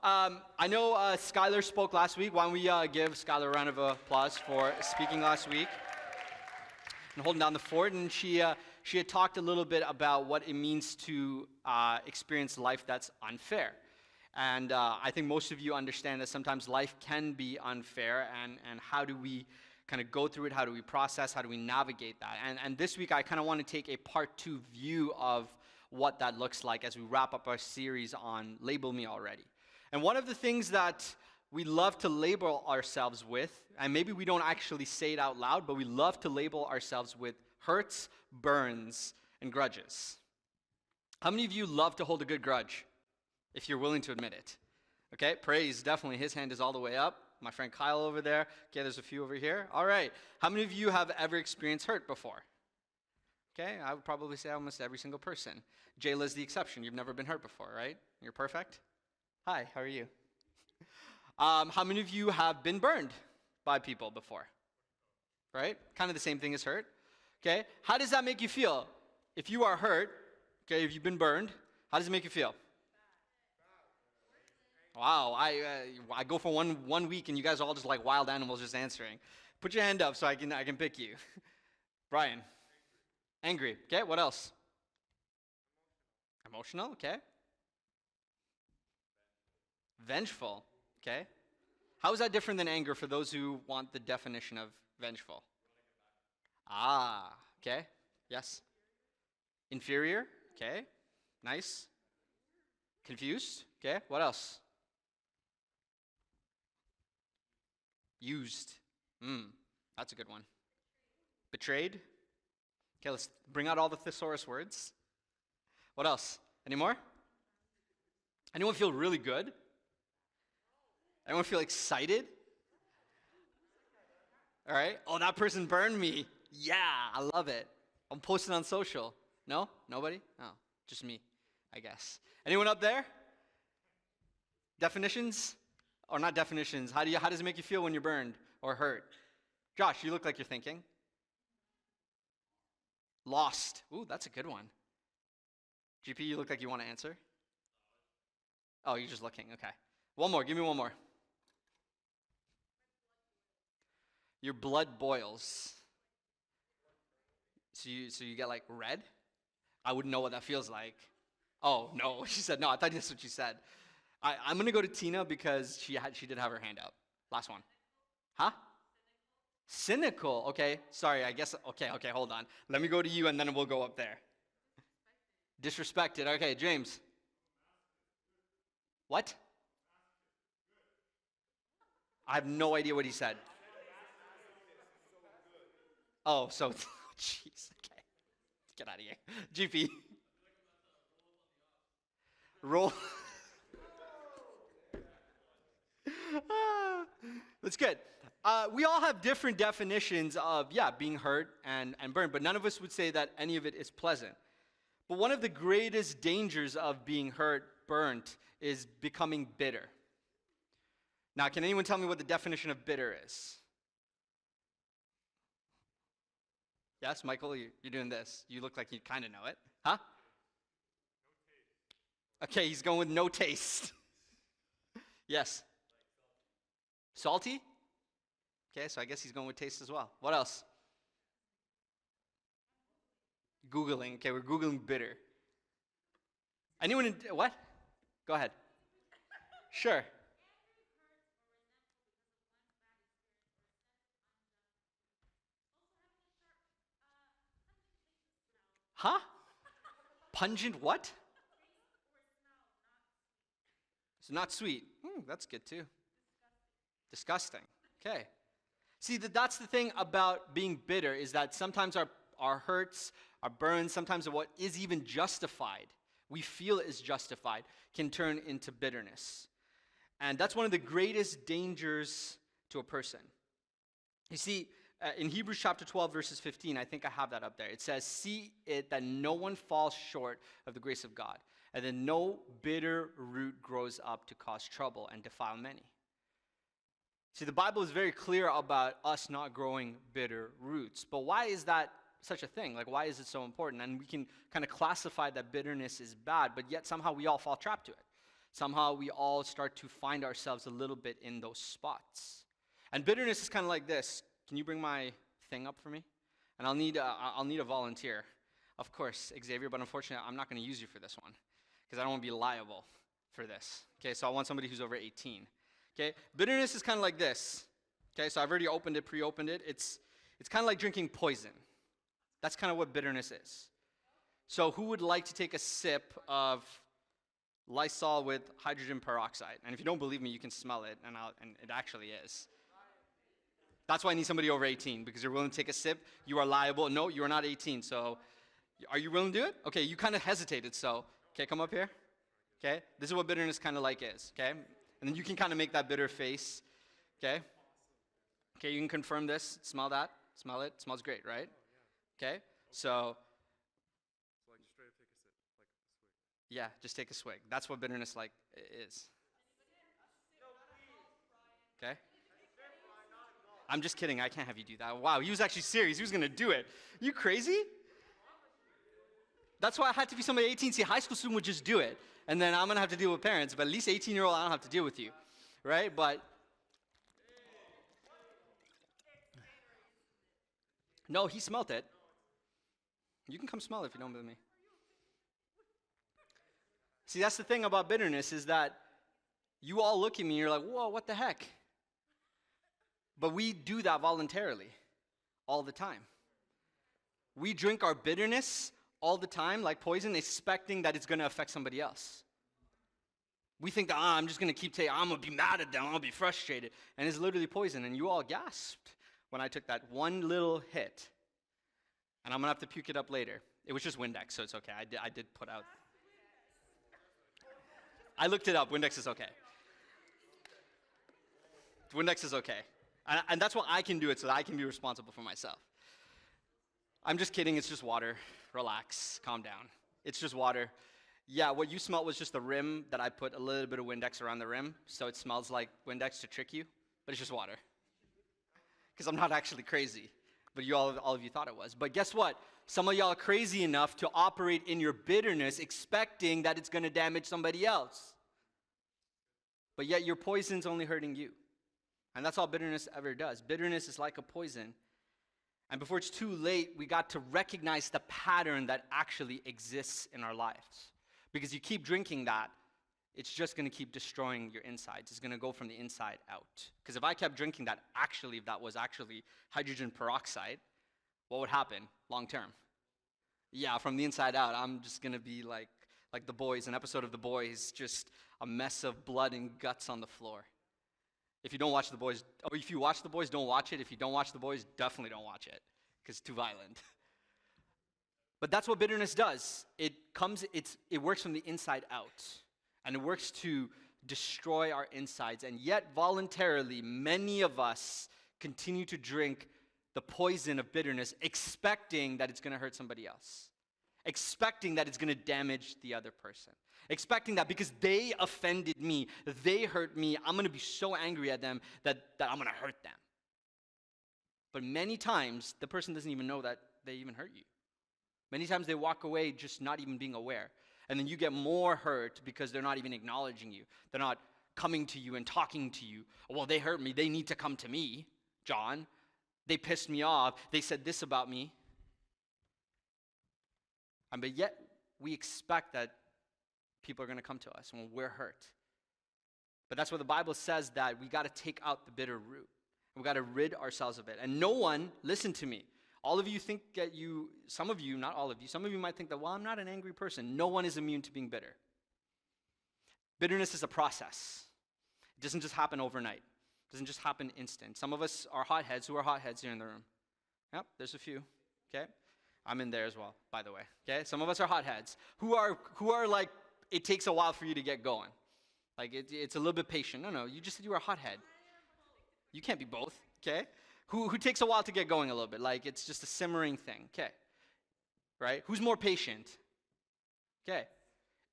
I know Skylar spoke last week. Why don't we give Skylar a round of applause for speaking last week and holding down the fort. And she had talked a little bit about what it means to experience life that's unfair. And I think most of you understand that sometimes life can be unfair, and how do we kind of go through it? How do we process? How do we navigate that? And this week, I kind of want to take a part 2 view of what that looks like as we wrap up our series on Label Me Already. And one of the things that we love to label ourselves with, and maybe we don't actually say it out loud, but we love to label ourselves with hurts, burns, and grudges. How many of you love to hold a good grudge, if you're willing to admit it? Okay, praise, definitely. His hand is all the way up. My friend Kyle over there. Okay, there's a few over here. All right. How many of you have ever experienced hurt before? Okay, I would probably say almost every single person. Jayla's the exception. You've never been hurt before, right? You're perfect? Hi, how are you? How many of you have been burned by people before? Right? Kind of the same thing as hurt. Okay, how does that make you feel? If you are hurt, okay, if you've been burned, how does it make you feel? Wow, I go for one week and you guys are all just like wild animals just answering. Put your hand up so I can pick you. Brian. Angry. Okay, what else? Emotional, okay. Vengeful, okay. How is that different than anger for those who want the definition of vengeful? Ah, okay. Yes. Inferior, okay. Nice. Confused, okay. What else? Used. That's a good one. Betrayed. Okay, let's bring out all the thesaurus words. What else? Any more? Anyone feel really good? Anyone feel excited? All right. Oh, that person burned me. Yeah, I love it. I'm posting on social. No? Nobody? Oh, just me, I guess. Anyone up there? Definitions? Or not definitions. How does it make you feel when you're burned or hurt? Josh, you look like you're thinking. Lost. Ooh, that's a good one. GP, you look like you want to answer. Oh, you're just looking. Okay. One more. Give me one more. Your blood boils. So you get like red? I wouldn't know what that feels like. Oh, no. She said no. I thought that's what she said. I'm going to go to Tina because she did have her hand up. Last one. Huh? Cynical. Okay. Sorry, I guess. Okay, hold on. Let me go to you and then we'll go up there. Disrespected. Okay, James. What? I have no idea what he said. Oh, so, jeez. Okay. Get out of here. GP. Roll. That's good. We all have different definitions of, being hurt and burned, but none of us would say that any of it is pleasant. But one of the greatest dangers of being hurt, burnt, is becoming bitter. Now, can anyone tell me what the definition of bitter is? Yes, Michael, you're doing this. You look like you kind of know it. Huh? Okay, he's going with no taste. Yes. Salty? Okay, so I guess he's going with taste as well. What else? Googling. Okay, we're Googling bitter. Anyone what? Go ahead. Sure. Huh? Pungent what? So not sweet. That's good too. Disgusting. Okay. See, that's the thing about being bitter is that sometimes our hurts, our burns, sometimes what is even justified, we feel is justified, can turn into bitterness. And that's one of the greatest dangers to a person. You see, in Hebrews chapter 12, verses 15, I think I have that up there. It says, see it that no one falls short of the grace of God, and that no bitter root grows up to cause trouble and defile many. See, the Bible is very clear about us not growing bitter roots. But why is that such a thing? Like, why is it so important? And we can kind of classify that bitterness is bad, but yet somehow we all fall trapped to it. somehow we all start to find ourselves a little bit in those spots. And bitterness is kind of like this. Can you bring my thing up for me? And I'll need a volunteer. Of course, Xavier, but unfortunately, I'm not going to use you for this one because I don't want to be liable for this. Okay, so I want somebody who's over 18. Okay, bitterness is kind of like this. Okay, so I've already pre-opened it. It's kind of like drinking poison. That's kind of what bitterness is. So who would like to take a sip of Lysol with hydrogen peroxide? And if you don't believe me, you can smell it, and it actually is. That's why I need somebody over 18, because you're willing to take a sip. You are liable. No, you are not 18, so are you willing to do it? Okay, you kind of hesitated, so, okay, come up here. Okay, this is what bitterness kind of like is, okay? And then you can kind of make that bitter face, okay? Okay, you can confirm this. Smell that. Smell it. Smells great, right? Okay, so like just straight up take a sip, like a swig. Yeah, just take a swig. That's what bitterness like is. Okay? I'm just kidding. I can't have you do that. Wow, he was actually serious. He was going to do it. You crazy? That's why I had to be somebody 18. See, a high school student would just do it. And then I'm going to have to deal with parents. But at least 18-year-old, I don't have to deal with you. Right? But no, he smelt it. You can come smell it if you don't believe me. See, that's the thing about bitterness is that you all look at me and you're like, whoa, what the heck? But we do that voluntarily all the time. We drink our bitterness all the time like poison, expecting that it's going to affect somebody else. We think that, I'm just going to keep taking, I'm going to be mad at them, I'll be frustrated. And it's literally poison. And you all gasped when I took that one little hit. And I'm going to have to puke it up later. It was just Windex, so it's okay. I did put out. I looked it up. Windex is okay. Windex is okay. And that's why I can do it, so that I can be responsible for myself. I'm just kidding. It's just water. Relax. Calm down. It's just water. Yeah, what you smelled was just the rim that I put a little bit of Windex around the rim, so it smells like Windex to trick you, but it's just water. Because I'm not actually crazy. But all of you thought it was. But guess what? Some of y'all are crazy enough to operate in your bitterness expecting that it's going to damage somebody else. But yet your poison's only hurting you. And that's all bitterness ever does. Bitterness is like a poison. And before it's too late, we got to recognize the pattern that actually exists in our lives. Because you keep drinking that, it's just going to keep destroying your insides. It's going to go from the inside out. Because if I kept drinking that, if that was actually hydrogen peroxide, what would happen long term? Yeah, from the inside out, I'm just going to be like The Boys, an episode of The Boys, just a mess of blood and guts on the floor. If you don't watch The Boys, or if you watch The Boys, don't watch it. If you don't watch The Boys, definitely don't watch it, because it's too violent. But that's what bitterness does. It works from the inside out. And it works to destroy our insides. And yet, voluntarily, many of us continue to drink the poison of bitterness, expecting that it's going to hurt somebody else. Expecting that it's going to damage the other person. Expecting that because they offended me, they hurt me, I'm going to be so angry at them that I'm going to hurt them. But many times, the person doesn't even know that they even hurt you. Many times they walk away just not even being aware. And then you get more hurt because they're not even acknowledging you. They're not coming to you and talking to you. Well, they hurt me. They need to come to me, John. They pissed me off. They said this about me. But yet, we expect that people are going to come to us when we're hurt. But that's what the Bible says, that we got to take out the bitter root. We got to rid ourselves of it. And no one, listen to me, all of you think that some of you, not all of you, some of you might think that, well, I'm not an angry person. No one is immune to being bitter. Bitterness is a process. It doesn't just happen overnight. It doesn't just happen instant. Some of us are hotheads. Who are hotheads here in the room? Yep, there's a few, okay? I'm in there as well, by the way, okay? Some of us are hotheads. Who are like, it takes a while for you to get going. Like, it's a little bit patient. No, you just said you were a hothead. You can't be both, okay? Who takes a while to get going a little bit? Like, it's just a simmering thing, okay? Right? Who's more patient? Okay.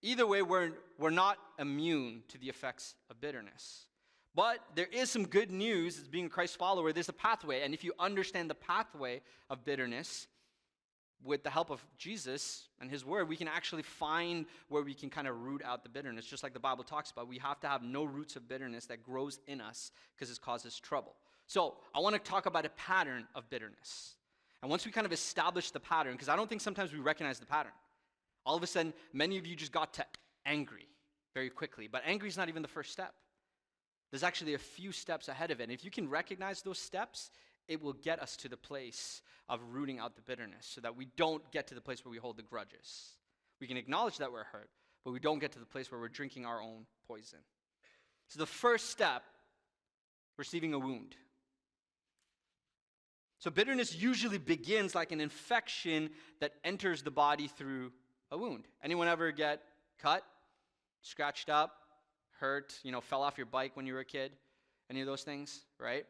Either way, we're not immune to the effects of bitterness. But there is some good news as being a Christ follower. There's a pathway, and if you understand the pathway of bitterness, with the help of Jesus and his word, we can actually find where we can kind of root out the bitterness. Just like the Bible talks about, we have to have no roots of bitterness that grows in us because it causes trouble. So I want to talk about a pattern of bitterness. And once we kind of establish the pattern, because I don't think sometimes we recognize the pattern. All of a sudden, many of you just got to angry very quickly. But angry is not even the first step. There's actually a few steps ahead of it. And if you can recognize those steps, it will get us to the place of rooting out the bitterness so that we don't get to the place where we hold the grudges. We can acknowledge that we're hurt, but we don't get to the place where we're drinking our own poison. So the first step, receiving a wound. So bitterness usually begins like an infection that enters the body through a wound. Anyone ever get cut, scratched up, hurt, fell off your bike when you were a kid? Any of those things, right?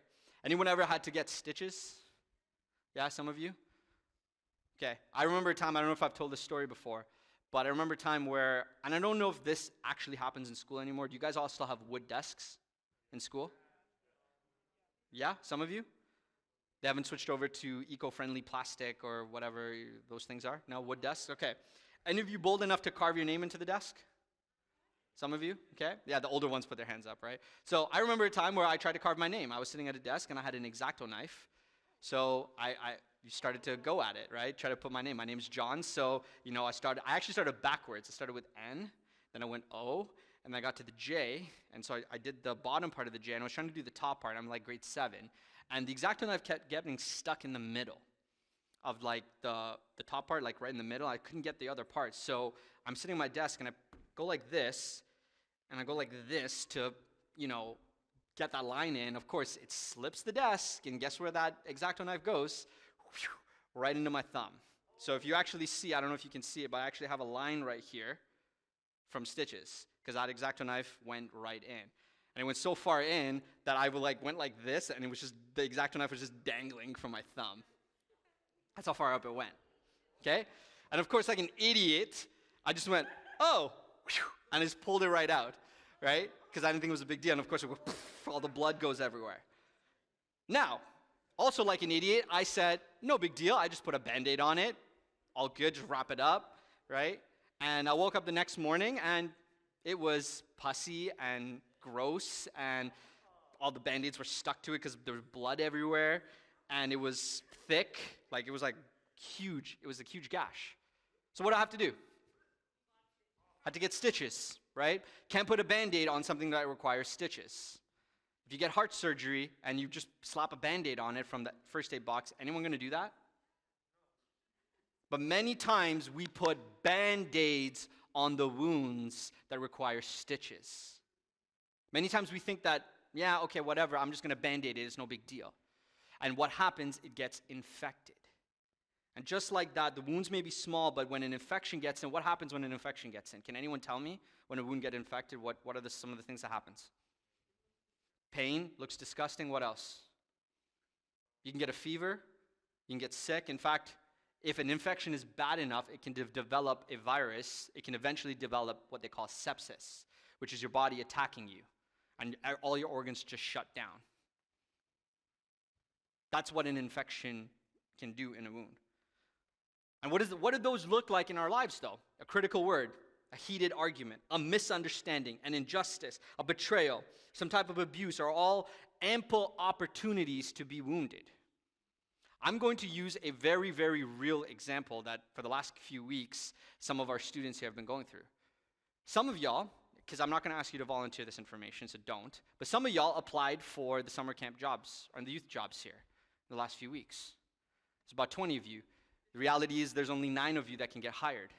Anyone ever had to get stitches? Yeah, some of you? Okay, I remember a time, I don't know if I've told this story before, but I remember a time where, and I don't know if this actually happens in school anymore. Do you guys all still have wood desks in school? Yeah, some of you? They haven't switched over to eco-friendly plastic or whatever those things are? No, wood desks? Okay. Any of you bold enough to carve your name into the desk? Some of you, okay? Yeah, the older ones put their hands up, right? So I remember a time where I tried to carve my name. I was sitting at a desk and I had an X-Acto knife. So I started to go at it, right? Try to put my name. My name's John. So, I actually started backwards. I started with N, then I went O, and then I got to the J. And so I did the bottom part of the J, and I was trying to do the top part. I'm like grade 7. And the X-Acto knife kept getting stuck in the middle of like the top part, like right in the middle. I couldn't get the other part. So I'm sitting at my desk and I go like this, and I go like this to, get that line in. Of course, it slips the desk, and guess where that X-Acto knife goes? Right into my thumb. So if you actually see, I don't know if you can see it, but I actually have a line right here from stitches, because that X-Acto knife went right in. And it went so far in that I went like this, and it was just, the X-Acto knife was just dangling from my thumb. That's how far up it went, okay? And of course, like an idiot, I just went, oh, and I just pulled it right out, right? Because I didn't think it was a big deal. And of course, all the blood goes everywhere. Now, also like an idiot, I said, no big deal. I just put a Band-Aid on it. All good, just wrap it up, right? And I woke up the next morning, and it was pussy and gross, and all the Band-Aids were stuck to it because there was blood everywhere, and it was thick. It was like huge. It was a huge gash. So what do I have to do? Had to get stitches, right? Can't put a Band-Aid on something that requires stitches. If you get heart surgery and you just slap a Band-Aid on it from the first aid box, anyone going to do that? But many times we put Band-Aids on the wounds that require stitches. Many times we think that, yeah, okay, whatever, I'm just going to Band-Aid it, it's no big deal. And what happens, it gets infected. And just like that, the wounds may be small, but when an infection gets in, what happens when an infection gets in? Can anyone tell me when a wound gets infected, what are some of the things that happens? Pain, looks disgusting, what else? You can get a fever, you can get sick. In fact, if an infection is bad enough, it can develop a virus. It can eventually develop what they call sepsis, which is your body attacking you, and all your organs just shut down. That's what an infection can do in a wound. And what do those look like in our lives, though? A critical word, a heated argument, a misunderstanding, an injustice, a betrayal, some type of abuse are all ample opportunities to be wounded. I'm going to use a very, very real example that for the last few weeks, some of our students here have been going through. Some of y'all, because I'm not going to ask you to volunteer this information, so don't, but some of y'all applied for the summer camp jobs, or the youth jobs here in the last few weeks. There's about 20 of you. The reality is there's only 9 of you that can get hired.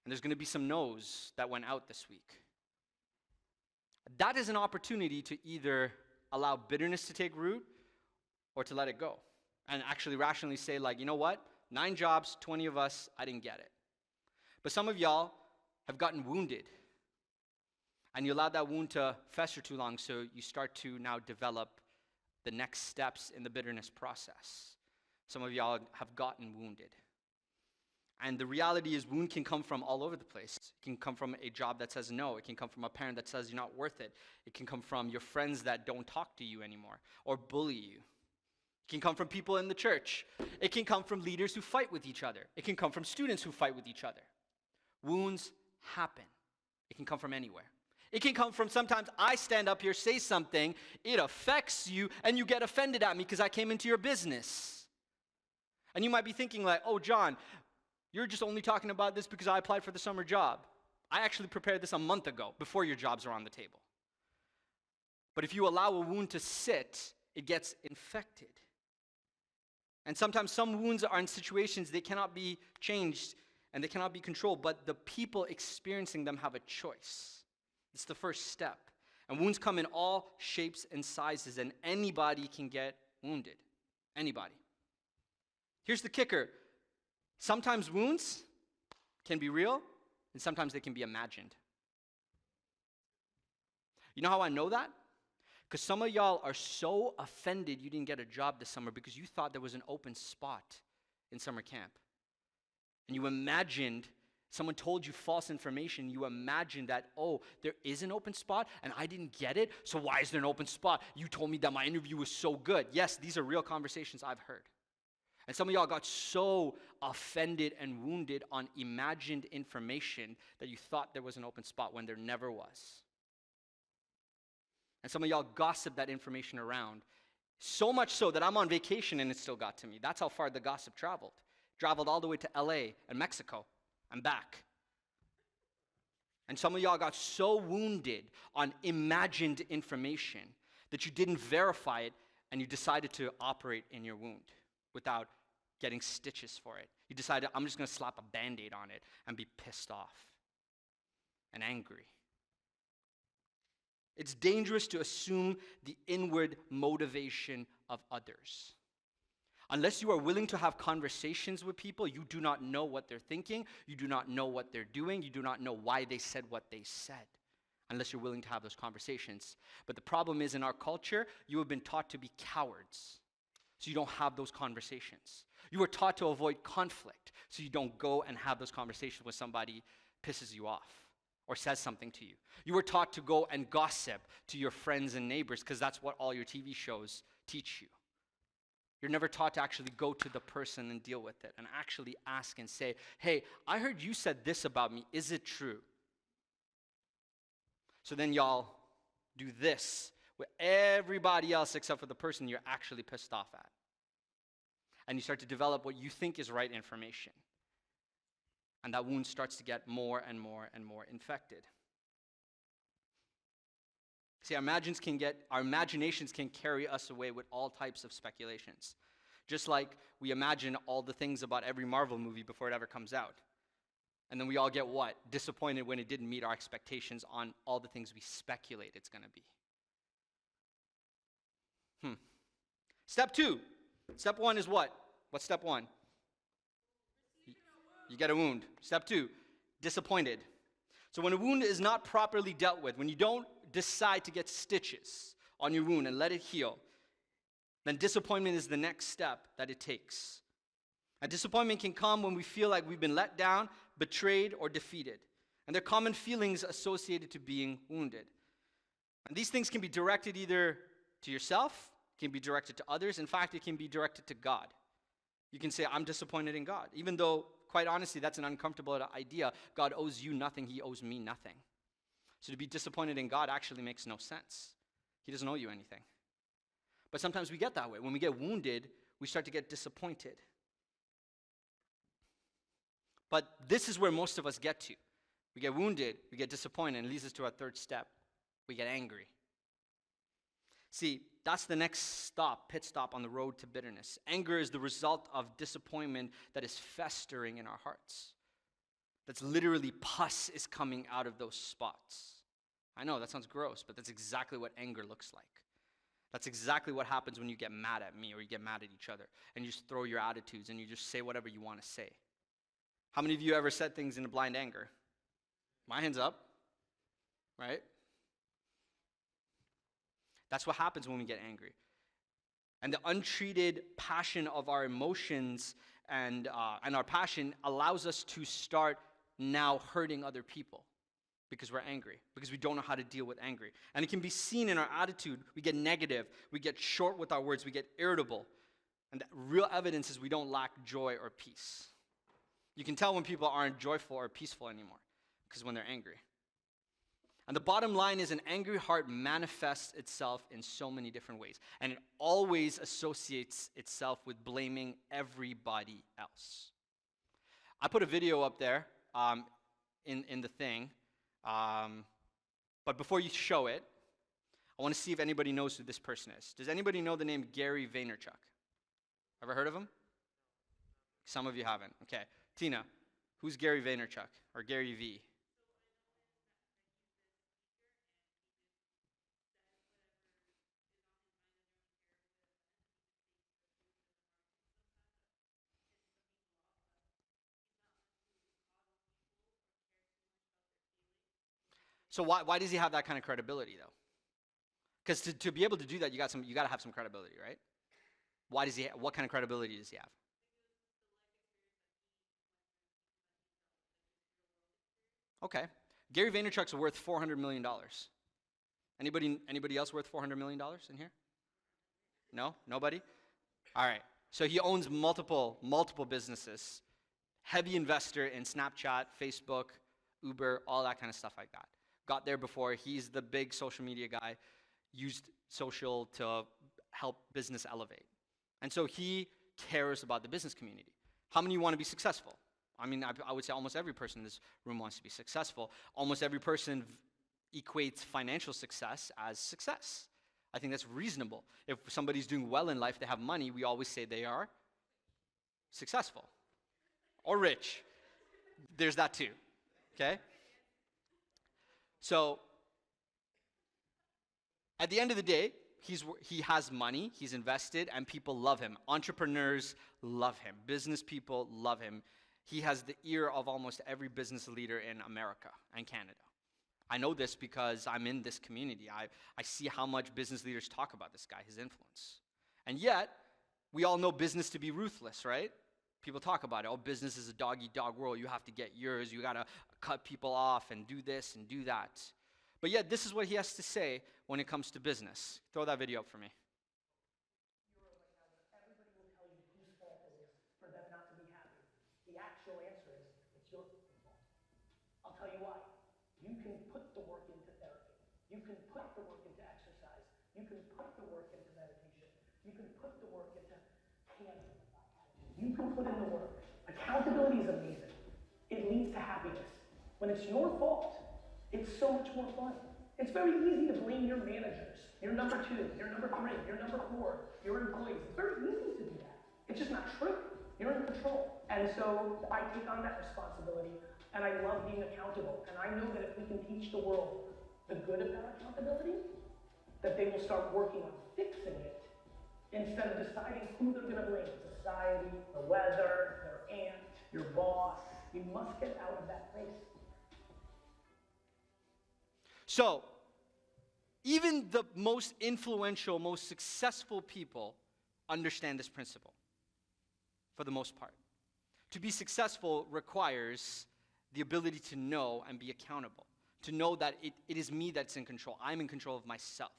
And there's going to be some no's that went out this week. That is an opportunity to either allow bitterness to take root or to let it go. And actually rationally say, you know what? 9 jobs, 20 of us, I didn't get it. But some of y'all have gotten wounded. And you allowed that wound to fester too long, so you start to now develop the next steps in the bitterness process. Some of y'all have gotten wounded. And the reality is wound can come from all over the place. It can come from a job that says no. It can come from a parent that says you're not worth it. It can come from your friends that don't talk to you anymore or bully you. It can come from people in the church. It can come from leaders who fight with each other. It can come from students who fight with each other. Wounds happen. It can come from anywhere. It can come from sometimes I stand up here, say something, it affects you, and you get offended at me because I came into your business. And you might be thinking like, oh, John, you're just only talking about this because I applied for the summer job. I actually prepared this a month ago, before your jobs are on the table. But if you allow a wound to sit, it gets infected. And sometimes some wounds are in situations they cannot be changed and they cannot be controlled, but the people experiencing them have a choice. It's the first step. And wounds come in all shapes and sizes, and anybody can get wounded. Anybody. Here's the kicker. Sometimes wounds can be real, and sometimes they can be imagined. You know how I know that? Because some of y'all are so offended you didn't get a job this summer because you thought there was an open spot in summer camp. And you imagined, someone told you false information, you imagined that, oh, there is an open spot and I didn't get it, so why is there an open spot? You told me that my interview was so good. Yes, these are real conversations I've heard. And some of y'all got so offended and wounded on imagined information that you thought there was an open spot when there never was. And some of y'all gossip that information around, so much so that I'm on vacation and it still got to me. That's how far the gossip traveled. Traveled all the way to LA and Mexico and back. And some of y'all got so wounded on imagined information that you didn't verify it and you decided to operate in your wound without getting stitches for it. You decided, I'm just going to slap a Band-Aid on it and be pissed off and angry. It's dangerous to assume the inward motivation of others. Unless you are willing to have conversations with people, you do not know what they're thinking, you do not know what they're doing, you do not know why they said what they said, unless you're willing to have those conversations. But the problem is, in our culture, you have been taught to be cowards, so you don't have those conversations. You were taught to avoid conflict, so you don't go and have those conversations when somebody pisses you off or says something to you. You were taught to go and gossip to your friends and neighbors because that's what all your TV shows teach you. You're never taught to actually go to the person and deal with it and actually ask and say, hey, I heard you said this about me. Is it true? So then y'all do this with everybody else except for the person you're actually pissed off at. And you start to develop what you think is right information. And that wound starts to get more and more and more infected. See, our imaginations can carry us away with all types of speculations. Just like we imagine all the things about every Marvel movie before it ever comes out. And then we all get what? Disappointed when it didn't meet our expectations on all the things we speculate it's going to be. Step 2. Step 1 is what? What's step 1? You get a wound. Step 2, disappointed. So when a wound is not properly dealt with, when you don't decide to get stitches on your wound and let it heal, then disappointment is the next step that it takes. And disappointment can come when we feel like we've been let down, betrayed, or defeated. And they're common feelings associated to being wounded. And these things can be directed either to yourself, can be directed to others. In fact, it can be directed to God. You can say, I'm disappointed in God. Even though, quite honestly, that's an uncomfortable idea. God owes you nothing. He owes me nothing. So to be disappointed in God actually makes no sense. He doesn't owe you anything. But sometimes we get that way. When we get wounded, we start to get disappointed. But this is where most of us get to. We get wounded, we get disappointed, and it leads us to our third step. We get angry. See, that's the next stop, pit stop on the road to bitterness. Anger is the result of disappointment that is festering in our hearts. That's literally pus is coming out of those spots. I know, that sounds gross, but that's exactly what anger looks like. That's exactly what happens when you get mad at me or you get mad at each other and you just throw your attitudes and you just say whatever you want to say. How many of you ever said things in a blind anger? My hand's up, right? That's what happens when we get angry. And the untreated passion of our emotions and our passion allows us to start now hurting other people because we're angry, because we don't know how to deal with anger. And it can be seen in our attitude. We get negative. We get short with our words. We get irritable. And the real evidence is we don't lack joy or peace. You can tell when people aren't joyful or peaceful anymore, because when they're angry. And the bottom line is an angry heart manifests itself in so many different ways. And it always associates itself with blaming everybody else. I put a video up there in the thing. But before you show it, I want to see if anybody knows who this person is. Does anybody know the name Gary Vaynerchuk? Ever heard of him? Some of you haven't. Okay. Tina, who's Gary Vaynerchuk or Gary V? So why does he have that kind of credibility though? Because to be able to do that, you got to have some credibility, right? What kind of credibility does he have? Okay. Gary Vaynerchuk's worth $400 million. Anybody else worth $400 million in here? No? Nobody? All right. So he owns multiple businesses. Heavy investor in Snapchat, Facebook, Uber, all that kind of stuff like that. Got there before. He's the big social media guy. Used social to help business elevate. And so he cares about the business community. How many want to be successful? I mean, I would say almost every person in this room wants to be successful. Almost every person equates financial success as success. I think that's reasonable. If somebody's doing well in life, they have money, we always say they are successful or rich. There's that too, okay? So at the end of the day, he has money, he's invested, and people love him. Entrepreneurs love him. Business people love him. He has the ear of almost every business leader in America and Canada. I know this because I'm in this community. I see how much business leaders talk about this guy, his influence. And yet, we all know business to be ruthless, right? People talk about it. Oh, business is a dog-eat-dog world. You have to get yours. You got to cut people off and do this and do that. But yet, this is what he has to say when it comes to business. Throw that video up for me. Everybody will tell you whose fault it is for them not to be happy. The actual answer is, it's your fault. I'll tell you why. You can put the work into therapy. You can put the work into exercise. You can put the work into meditation. You can put the work into cancer. You can put in the work. Accountability is amazing. It leads to happiness. When it's your fault, it's so much more fun. It's very easy to blame your managers, your number 2, your number 3, your number 4, your employees. It's very easy to do that. It's just not true. You're in control. And so I take on that responsibility, and I love being accountable. And I know that if we can teach the world the good of that accountability, that they will start working on fixing it instead of deciding who they're going to blame. Society, the weather, their aunt, your boss. You must get out of that place. So, even the most influential, most successful people understand this principle, for the most part. To be successful requires the ability to know and be accountable, to know that it is me that's in control. I'm in control of myself.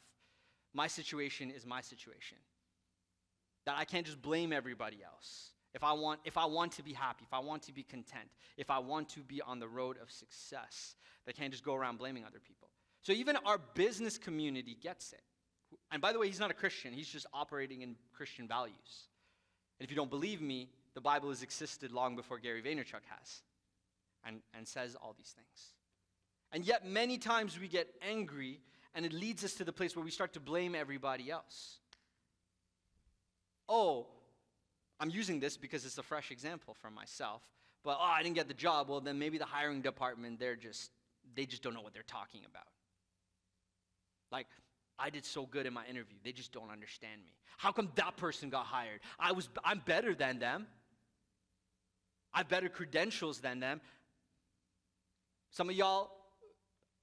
My situation is my situation. That I can't just blame everybody else. If I want to be happy, if I want to be content, if I want to be on the road of success, I can't just go around blaming other people. So even our business community gets it. And by the way, he's not a Christian. He's just operating in Christian values. And if you don't believe me, the Bible has existed long before Gary Vaynerchuk has, and says all these things. And yet many times we get angry, and it leads us to the place where we start to blame everybody else. Oh, I'm using this because it's a fresh example from myself. But, I didn't get the job. Well, then maybe the hiring department, they just don't know what they're talking about. Like, I did so good in my interview. They just don't understand me. How come that person got hired? I'm better than them. I have better credentials than them. Some of y'all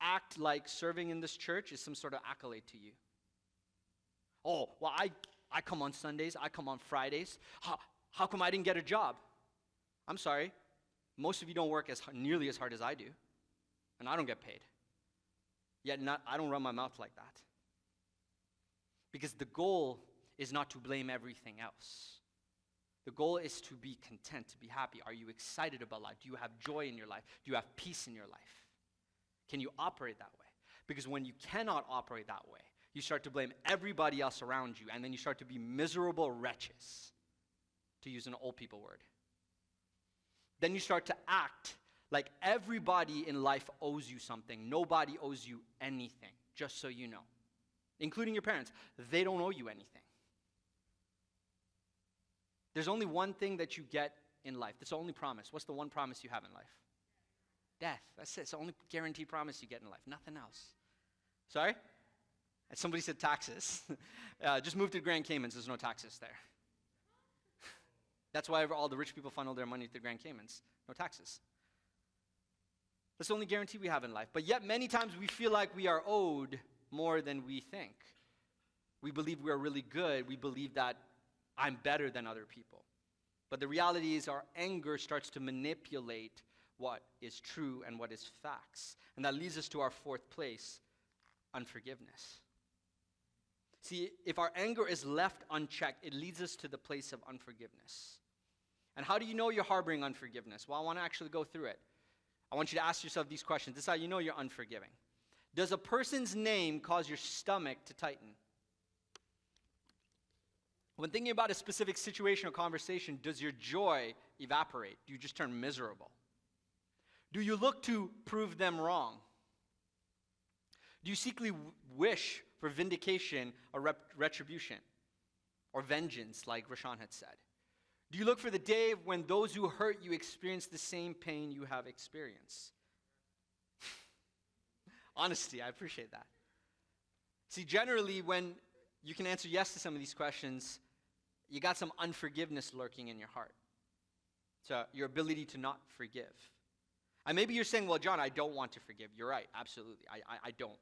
act like serving in this church is some sort of accolade to you. Oh, well, I come on Sundays. I come on Fridays. How come I didn't get a job? I'm sorry. Most of you don't work nearly as hard as I do, and I don't get paid. Yet I don't run my mouth like that. Because the goal is not to blame everything else. The goal is to be content, to be happy. Are you excited about life? Do you have joy in your life? Do you have peace in your life? Can you operate that way? Because when you cannot operate that way, you start to blame everybody else around you, and then you start to be miserable wretches, to use an old people word. Then you start to act like everybody in life owes you something. Nobody owes you anything, just so you know, including your parents. They don't owe you anything. There's only one thing that you get in life. That's the only promise. What's the one promise you have in life? Death. That's it. It's the only guaranteed promise you get in life. Nothing else. Sorry? And somebody said taxes. Just move to Grand Caymans. There's no taxes there. That's why all the rich people funnel their money to the Grand Caymans. No taxes. That's the only guarantee we have in life. But yet many times we feel like we are owed more than we think. We believe we are really good. We believe that I'm better than other people. But the reality is our anger starts to manipulate what is true and what is facts. And that leads us to our fourth place, unforgiveness. See, if our anger is left unchecked, it leads us to the place of unforgiveness. And how do you know you're harboring unforgiveness? Well, I want to actually go through it. I want you to ask yourself these questions. This is how you know you're unforgiving. Does a person's name cause your stomach to tighten? When thinking about a specific situation or conversation, does your joy evaporate? Do you just turn miserable? Do you look to prove them wrong? Do you secretly wish for vindication or retribution or vengeance, like Rashawn had said? Do you look for the day when those who hurt you experience the same pain you have experienced? Honesty, I appreciate that. See, generally, when you can answer yes to some of these questions, you got some unforgiveness lurking in your heart. So your ability to not forgive. And maybe you're saying, well, John, I don't want to forgive. You're right, absolutely. I don't.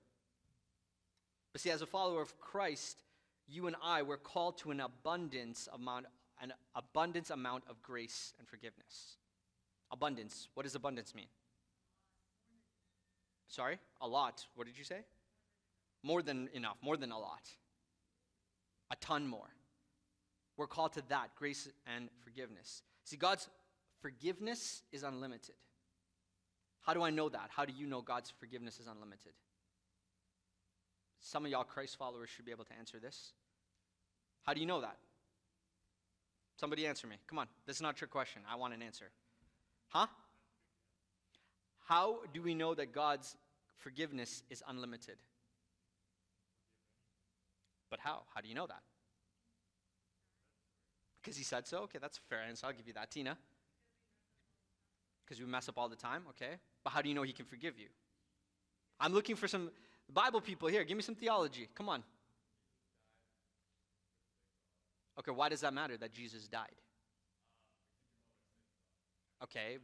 But see, as a follower of Christ, you and I, we're called to an abundance amount of grace and forgiveness. Abundance. What does abundance mean? Sorry? A lot. What did you say? More than enough. More than a lot. A ton more. We're called to that, grace and forgiveness. See, God's forgiveness is unlimited. How do I know that? How do you know God's forgiveness is unlimited? Some of y'all Christ followers should be able to answer this. How do you know that? Somebody answer me. Come on. This is not a trick question. I want an answer. Huh? How do we know that God's forgiveness is unlimited? But how? How do you know that? Because he said so? Okay, that's a fair answer. I'll give you that. Tina? Because we mess up all the time? Okay. But how do you know he can forgive you? I'm looking for some Bible people here. Give me some theology. Come on. Okay, why does that matter that Jesus died? Okay.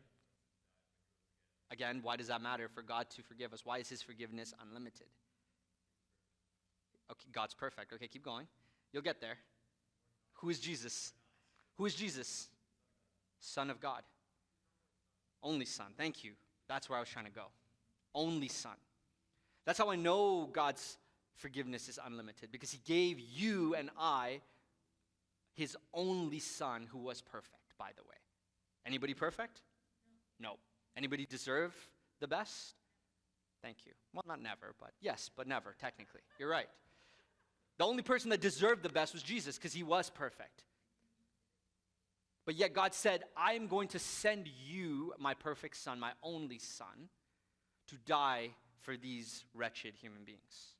Again, why does that matter for God to forgive us? Why is his forgiveness unlimited? Okay, God's perfect. Okay, keep going. You'll get there. Who is Jesus? Who is Jesus? Son of God. Only Son. Thank you. That's where I was trying to go. Only Son. That's how I know God's forgiveness is unlimited, because he gave you and I his only Son who was perfect, by the way. Anybody perfect? No. Anybody deserve the best? Thank you. Well, not never, but yes, but never, technically. You're right. The only person that deserved the best was Jesus, because he was perfect. But yet God said, I am going to send you, my perfect Son, my only Son, to die for these wretched human beings.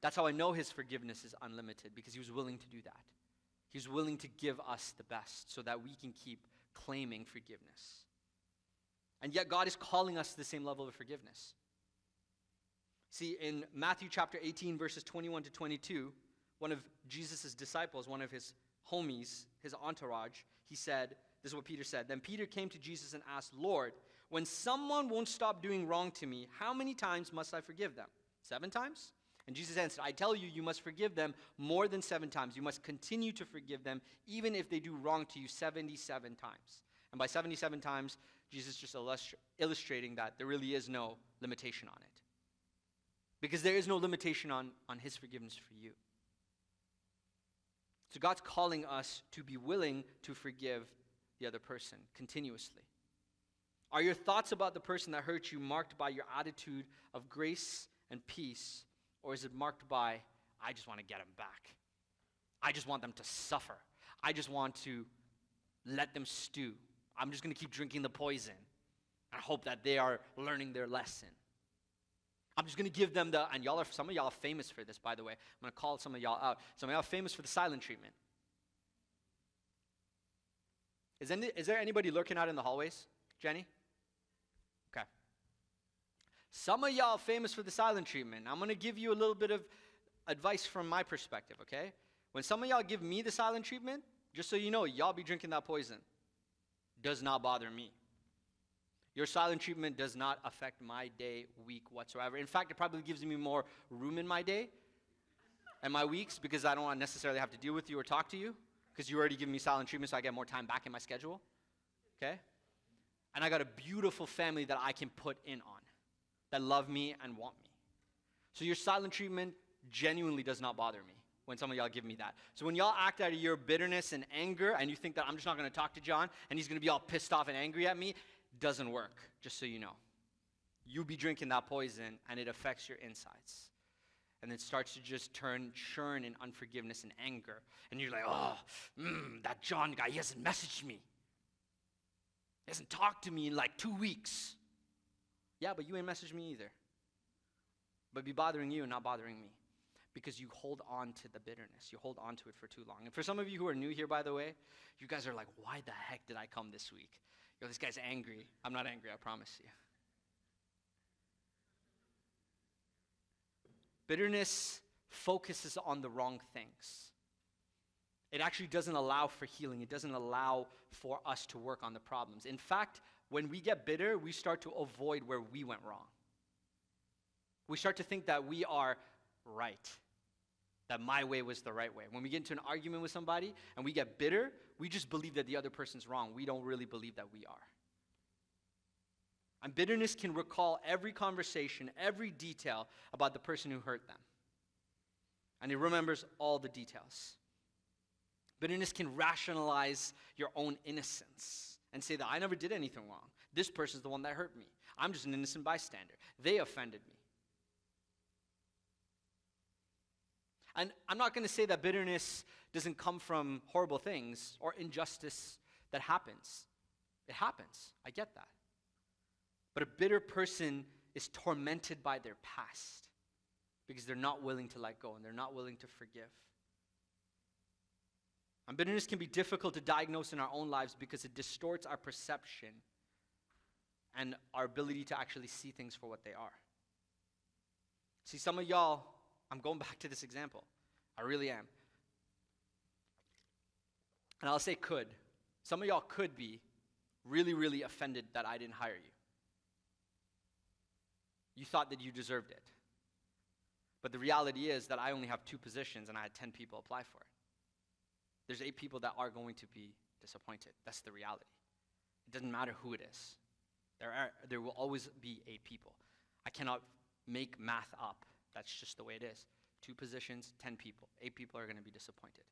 That's how I know his forgiveness is unlimited, because he was willing to do that. He was willing to give us the best so that we can keep claiming forgiveness. And yet God is calling us to the same level of forgiveness. See, in Matthew chapter 18, verses 21 to 22, one of Jesus' disciples, one of his homies, his entourage, he said, this is what Peter said. Then Peter came to Jesus and asked, Lord, when someone won't stop doing wrong to me, how many times must I forgive them? 7 times? And Jesus answered, I tell you, you must forgive them more than 7 times. You must continue to forgive them, even if they do wrong to you 77 times. And by 77 times, Jesus just illustrating that there really is no limitation on it. Because there is no limitation on his forgiveness for you. So God's calling us to be willing to forgive the other person continuously. Are your thoughts about the person that hurt you marked by your attitude of grace and peace, or is it marked by, I just want to get them back. I just want them to suffer. I just want to let them stew. I'm just going to keep drinking the poison and hope that they are learning their lesson. I'm just going to give them and some of y'all are famous for this, by the way. I'm going to call some of y'all out. Some of y'all are famous for the silent treatment. Is there anybody lurking out in the hallways, Jenny? Okay. Some of y'all are famous for the silent treatment. I'm going to give you a little bit of advice from my perspective, okay? When some of y'all give me the silent treatment, just so you know, y'all be drinking that poison. Does not bother me. Your silent treatment does not affect my day, week whatsoever. In fact, it probably gives me more room in my day and my weeks because I don't necessarily have to deal with you or talk to you because you already give me silent treatment, so I get more time back in my schedule. Okay? And I got a beautiful family that I can put in on that love me and want me. So your silent treatment genuinely does not bother me when some of y'all give me that. So when y'all act out of your bitterness and anger and you think that I'm just not going to talk to John and he's going to be all pissed off and angry at me, doesn't work, just so you know. You be drinking that poison and it affects your insides. And it starts to just churn in unforgiveness and anger. And you're like, that John guy, he hasn't messaged me. He hasn't talked to me in like 2 weeks. Yeah, but you ain't messaged me either. But be bothering you and not bothering me. Because you hold on to the bitterness. You hold on to it for too long. And for some of you who are new here, by the way, you guys are like, why the heck did I come this week? This guy's angry. I'm not angry, I promise you. Bitterness focuses on the wrong things. It actually doesn't allow for healing. It doesn't allow for us to work on the problems. In fact, when we get bitter, we start to avoid where we went wrong. We start to think that we are right, that my way was the right way. When we get into an argument with somebody and we get bitter, we just believe that the other person's wrong. We don't really believe that we are. And bitterness can recall every conversation, every detail about the person who hurt them. And it remembers all the details. Bitterness can rationalize your own innocence and say that I never did anything wrong. This person's the one that hurt me. I'm just an innocent bystander. They offended me. And I'm not going to say that bitterness doesn't come from horrible things or injustice that happens. It happens. I get that. But a bitter person is tormented by their past because they're not willing to let go and they're not willing to forgive. And bitterness can be difficult to diagnose in our own lives because it distorts our perception and our ability to actually see things for what they are. See, some of y'all, I'm going back to this example. I really am. And I'll say could. Some of y'all could be really, really offended that I didn't hire you. You thought that you deserved it. But the reality is that I only have 2 positions and I had 10 people apply for it. There's 8 people that are going to be disappointed. That's the reality. It doesn't matter who it is. There will always be 8 people. I cannot make math up. That's just the way it is. 2 positions, 10 people. 8 people are going to be disappointed.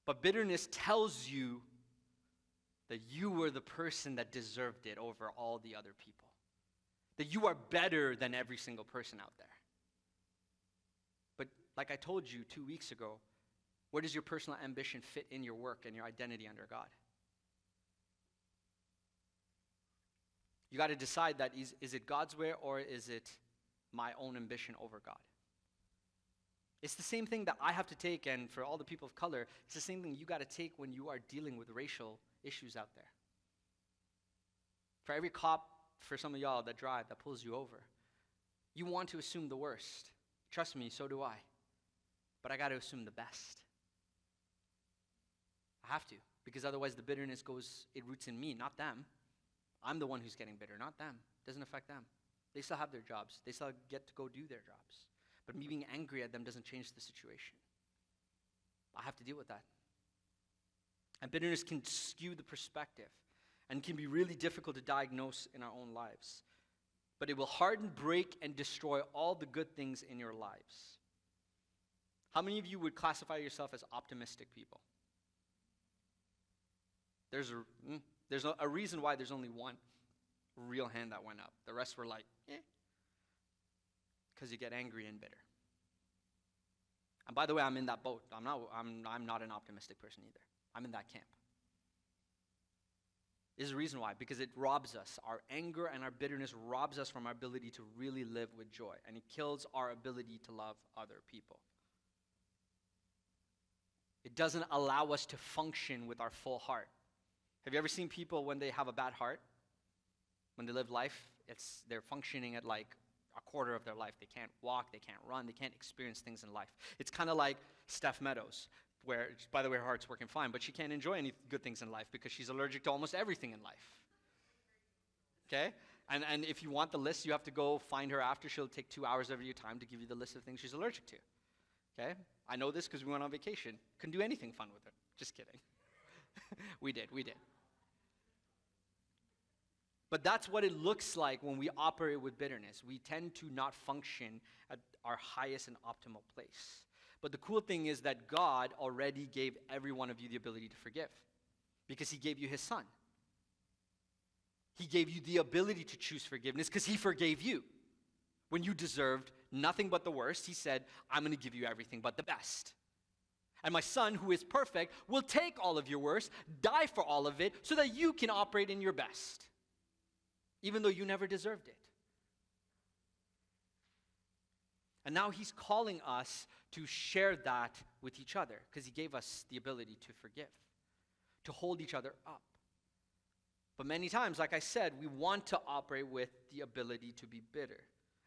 But bitterness tells you that you were the person that deserved it over all the other people. That you are better than every single person out there. But like I told you 2 weeks ago, where does your personal ambition fit in your work and your identity under God? You got to decide that is it God's way or is it my own ambition over God? It's the same thing that I have to take, and for all the people of color, it's the same thing you got to take when you are dealing with racial issues out there. For every cop, for some of y'all that drive, that pulls you over, you want to assume the worst. Trust me, so do I. But I got to assume the best. I have to, because otherwise the bitterness it roots in me, not them. I'm the one who's getting bitter, not them. It doesn't affect them. They still have their jobs. They still get to go do their jobs. But me being angry at them doesn't change the situation. I have to deal with that. And bitterness can skew the perspective and can be really difficult to diagnose in our own lives. But it will harden, break, and destroy all the good things in your lives. How many of you would classify yourself as optimistic people? There's a reason why there's only one real hand that went up. The rest were like, because you get angry and bitter. And by the way, I'm in that boat. I'm not an optimistic person either. I'm in that camp. There's a reason why. Because it robs us. Our anger and our bitterness robs us from our ability to really live with joy. And it kills our ability to love other people. It doesn't allow us to function with our full heart. Have you ever seen people when they have a bad heart? When they live life, they're functioning at like a quarter of their life. They can't walk, they can't run, they can't experience things in life. It's kind of like Steph Meadows, where, by the way, her heart's working fine, but she can't enjoy any good things in life because she's allergic to almost everything in life. Okay? And if you want the list, you have to go find her after. She'll take 2 hours of your time to give you the list of things she's allergic to. Okay? I know this because we went on vacation. Couldn't do anything fun with her. Just kidding. We did. But that's what it looks like when we operate with bitterness. We tend to not function at our highest and optimal place. But the cool thing is that God already gave every one of you the ability to forgive because he gave you his son. He gave you the ability to choose forgiveness because he forgave you. When you deserved nothing but the worst, he said, I'm going to give you everything but the best. And my son, who is perfect, will take all of your worst, die for all of it, so that you can operate in your best, even though you never deserved it. And now he's calling us to share that with each other, because he gave us the ability to forgive, to hold each other up. But many times, like I said, we want to operate with the ability to be bitter.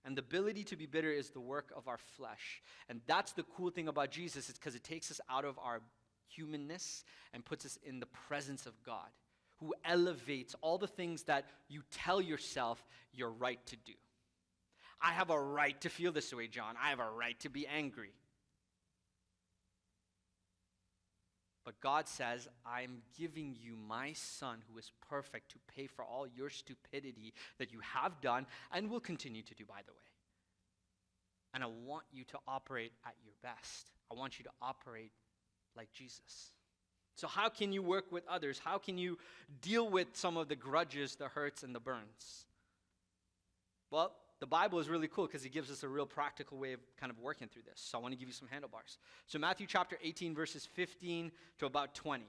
And the ability to be bitter is the work of our flesh. And that's the cool thing about Jesus, is because it takes us out of our humanness and puts us in the presence of God, who elevates all the things that you tell yourself you're right to do. I have a right to feel this way, John. I have a right to be angry. But God says, I'm giving you my son who is perfect to pay for all your stupidity that you have done and will continue to do, by the way. And I want you to operate at your best. I want you to operate like Jesus. So how can you work with others? How can you deal with some of the grudges, the hurts, and the burns? Well, the Bible is really cool because it gives us a real practical way of kind of working through this. So I want to give you some handlebars. So Matthew chapter 18, verses 15 to about 20.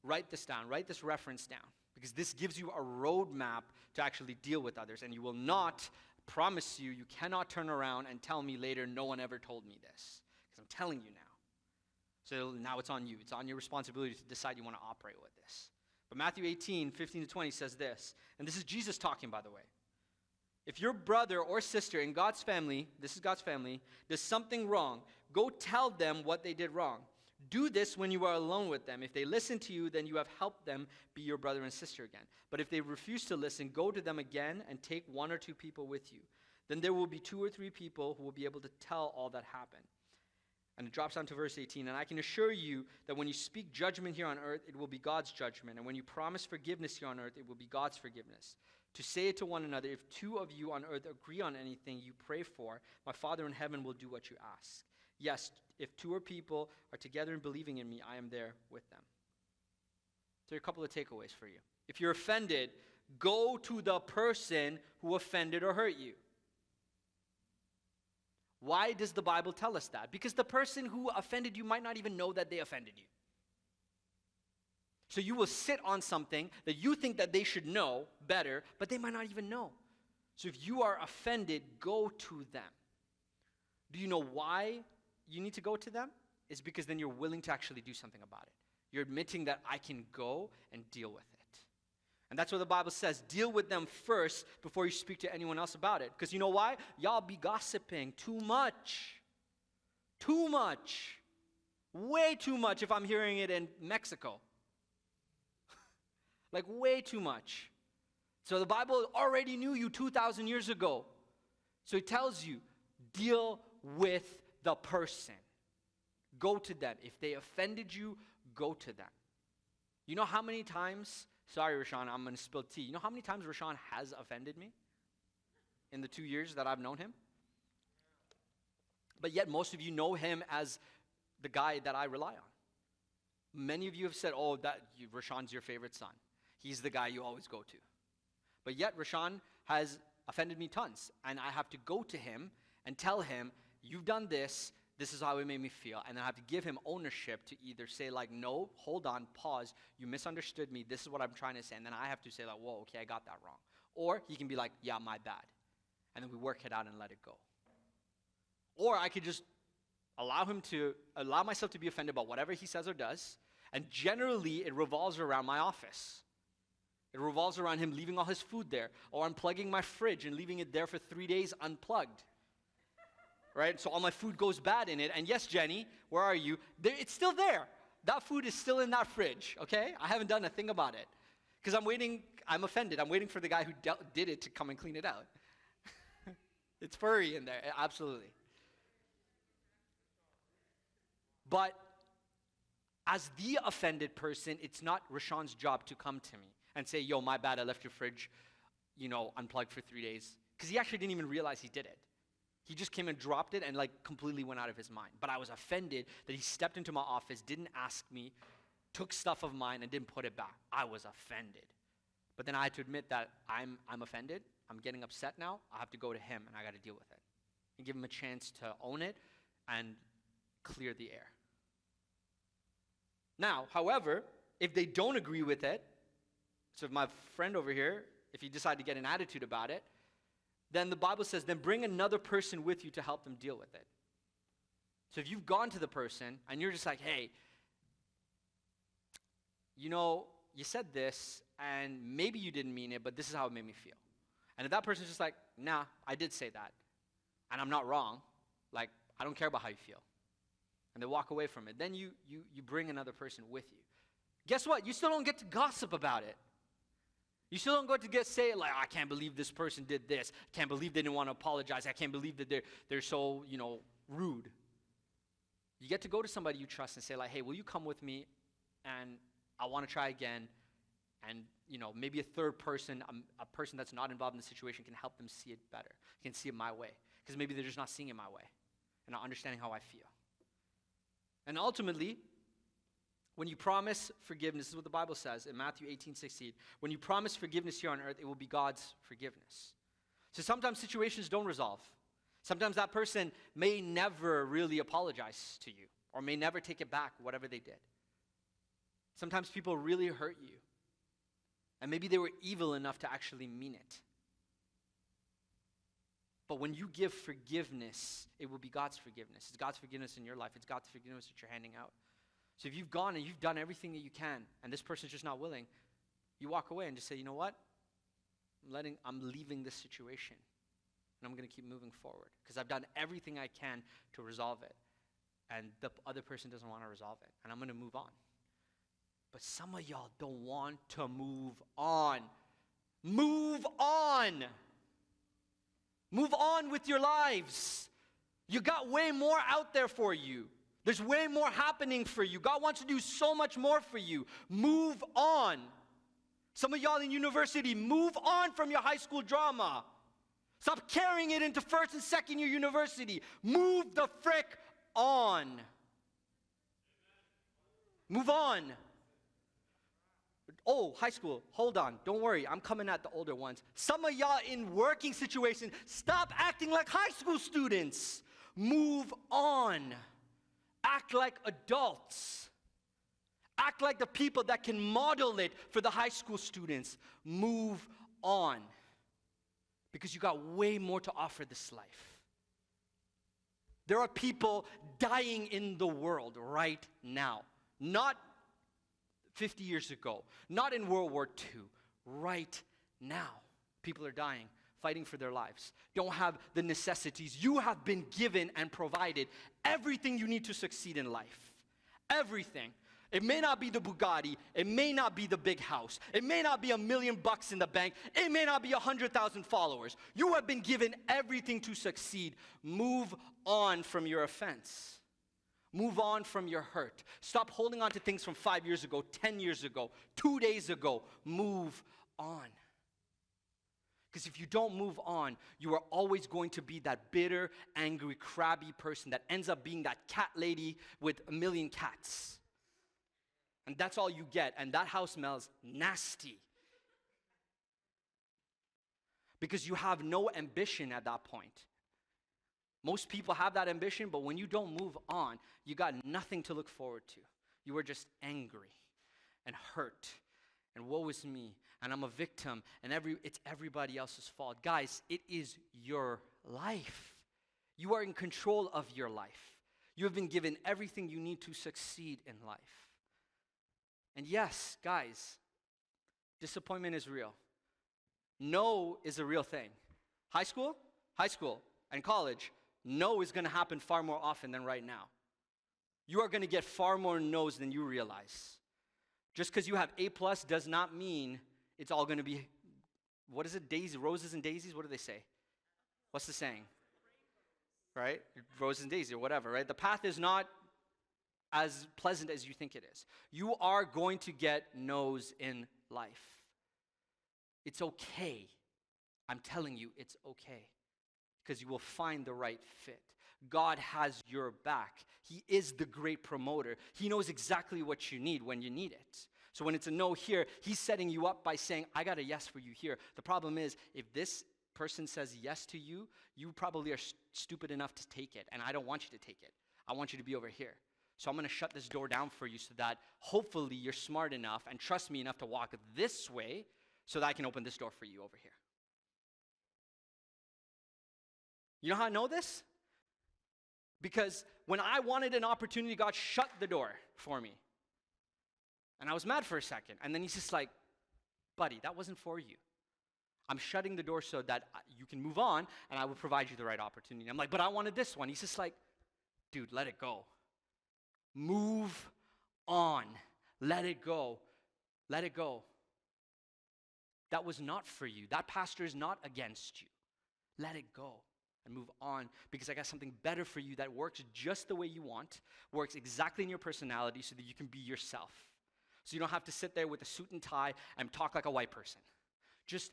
Write this down. Write this reference down. Because this gives you a roadmap to actually deal with others. And you will not, promise you, you cannot turn around and tell me later, no one ever told me this. Because I'm telling you now. So now it's on you. It's on your responsibility to decide you want to operate with this. But Matthew 18, 15 to 20 says this. And this is Jesus talking, by the way. If your brother or sister in God's family, this is God's family, does something wrong, go tell them what they did wrong. Do this when you are alone with them. If they listen to you, then you have helped them be your brother and sister again. But if they refuse to listen, go to them again and take 1 or 2 people with you. Then there will be 2 or 3 people who will be able to tell all that happened. And it drops down to verse 18. And I can assure you that when you speak judgment here on earth, it will be God's judgment. And when you promise forgiveness here on earth, it will be God's forgiveness. To say it to one another, if 2 of you on earth agree on anything you pray for, my Father in heaven will do what you ask. Yes, if 2 or people are together and believing in me, I am there with them. So a couple of takeaways for you. If you're offended, go to the person who offended or hurt you. Why does the Bible tell us that? Because the person who offended you might not even know that they offended you. So you will sit on something that you think that they should know better, but they might not even know. So if you are offended, go to them. Do you know why you need to go to them? It's because then you're willing to actually do something about it. You're admitting that I can go and deal with it. And that's what the Bible says. Deal with them first before you speak to anyone else about it. Because you know why? Y'all be gossiping too much. Too much. Way too much if I'm hearing it in Mexico. Like way too much. So the Bible already knew you 2,000 years ago. So it tells you, deal with the person. Go to them. If they offended you, go to them. You know how many times, sorry Rashawn, I'm going to spill tea. You know how many times Rashawn has offended me in the 2 years that I've known him? But yet most of you know him as the guy that I rely on. Many of you have said, oh, Rashawn's your favorite son. He's the guy you always go to. But yet Rashawn has offended me tons. And I have to go to him and tell him, you've done this. This is how it made me feel. And then I have to give him ownership to either say like, no, hold on, pause. You misunderstood me. This is what I'm trying to say. And then I have to say like, whoa, okay, I got that wrong. Or he can be like, yeah, my bad. And then we work it out and let it go. Or I could just allow myself to be offended about whatever he says or does. And generally, it revolves around my office. It revolves around him leaving all his food there, or unplugging my fridge and leaving it there for 3 days unplugged. Right? So all my food goes bad in it. And yes, Jenny, where are you? It's still there. That food is still in that fridge, okay? I haven't done a thing about it. Because I'm offended. I'm waiting for the guy who did it to come and clean it out. It's furry in there, absolutely. But as the offended person, it's not Rashawn's job to come to me and say, yo, my bad, I left your fridge, unplugged for 3 days. Because he actually didn't even realize he did it. He just came and dropped it and completely went out of his mind. But I was offended that he stepped into my office, didn't ask me, took stuff of mine and didn't put it back. I was offended. But then I had to admit that I'm offended. I'm getting upset now. I have to go to him and I got to deal with it. And give him a chance to own it and clear the air. Now, however, if they don't agree with it, so if my friend over here, if you decide to get an attitude about it, then the Bible says, then bring another person with you to help them deal with it. So if you've gone to the person and you're just like, hey, you said this and maybe you didn't mean it, but this is how it made me feel. And if that person's just like, nah, I did say that, and I'm not wrong, I don't care about how you feel, and they walk away from it, then you bring another person with you. Guess what? You still don't get to gossip about it. You still don't get to say, I can't believe this person did this. I can't believe they didn't want to apologize. I can't believe that they're so, rude. You get to go to somebody you trust and say, hey, will you come with me? And I want to try again. And, maybe a third person, a person that's not involved in the situation can help them see it better. Can see it my way. Because maybe they're just not seeing it my way and not understanding how I feel. And ultimately, when you promise forgiveness, this is what the Bible says in Matthew 18:16. When you promise forgiveness here on earth, it will be God's forgiveness. So sometimes situations don't resolve. Sometimes that person may never really apologize to you or may never take it back, whatever they did. Sometimes people really hurt you. And maybe they were evil enough to actually mean it. But when you give forgiveness, it will be God's forgiveness. It's God's forgiveness in your life. It's God's forgiveness that you're handing out. So if you've gone and you've done everything that you can, and this person's just not willing, you walk away and just say, you know what? I'm leaving this situation. And I'm going to keep moving forward. Because I've done everything I can to resolve it. And the other person doesn't want to resolve it. And I'm going to move on. But some of y'all don't want to move on. Move on. Move on with your lives. You got way more out there for you. There's way more happening for you. God wants to do so much more for you. Move on. Some of y'all in university, move on from your high school drama. Stop carrying it into first and second year university. Move the frick on. Move on. Oh, high school, hold on. Don't worry, I'm coming at the older ones. Some of y'all in working situations, stop acting like high school students. Move on. Act like adults. Act like the people that can model it for the high school students. Move on. Because you got way more to offer this life. There are people dying in the world right now. Not 50 years ago. Not in World War II. Right now. People are dying, fighting for their lives. Don't have the necessities. You have been given and provided everything you need to succeed in life. Everything. It may not be the Bugatti. It may not be the big house. It may not be $1 million in the bank. It may not be 100,000 followers. You have been given everything to succeed. Move on from your offense. Move on from your hurt. Stop holding on to things from 5 years ago, 10 years ago, 2 days ago. Move on. Because if you don't move on, you are always going to be that bitter, angry, crabby person that ends up being that cat lady with a million cats. And that's all you get, and that house smells nasty. Because you have no ambition at that point. Most people have that ambition, but when you don't move on, you got nothing to look forward to. You are just angry and hurt, and woe is me, and I'm a victim, and it's everybody else's fault. Guys, it is your life. You are in control of your life. You have been given everything you need to succeed in life. And yes, guys, disappointment is real. No is a real thing. High school, and college, no is going to happen far more often than right now. You are going to get far more no's than you realize. Just because you have A+ does not mean it's all going to be, what is it, roses and daisies? What do they say? What's the saying? Right? Roses and daisies or whatever, right? The path is not as pleasant as you think it is. You are going to get no's in life. It's okay. I'm telling you, it's okay. Because you will find the right fit. God has your back. He is the great promoter. He knows exactly what you need when you need it. So when it's a no here, he's setting you up by saying, I got a yes for you here. The problem is, if this person says yes to you, you probably are stupid enough to take it. And I don't want you to take it. I want you to be over here. So I'm going to shut this door down for you so that hopefully you're smart enough and trust me enough to walk this way so that I can open this door for you over here. You know how I know this? Because when I wanted an opportunity, God shut the door for me. And I was mad for a second. And then he's just like, buddy, that wasn't for you. I'm shutting the door so that you can move on and I will provide you the right opportunity. I'm like, but I wanted this one. He's just like, dude, let it go. Move on. Let it go. Let it go. That was not for you. That pastor is not against you. Let it go and move on, because I got something better for you that works just the way you want, works exactly in your personality so that you can be yourself. So you don't have to sit there with a suit and tie and talk like a white person. Just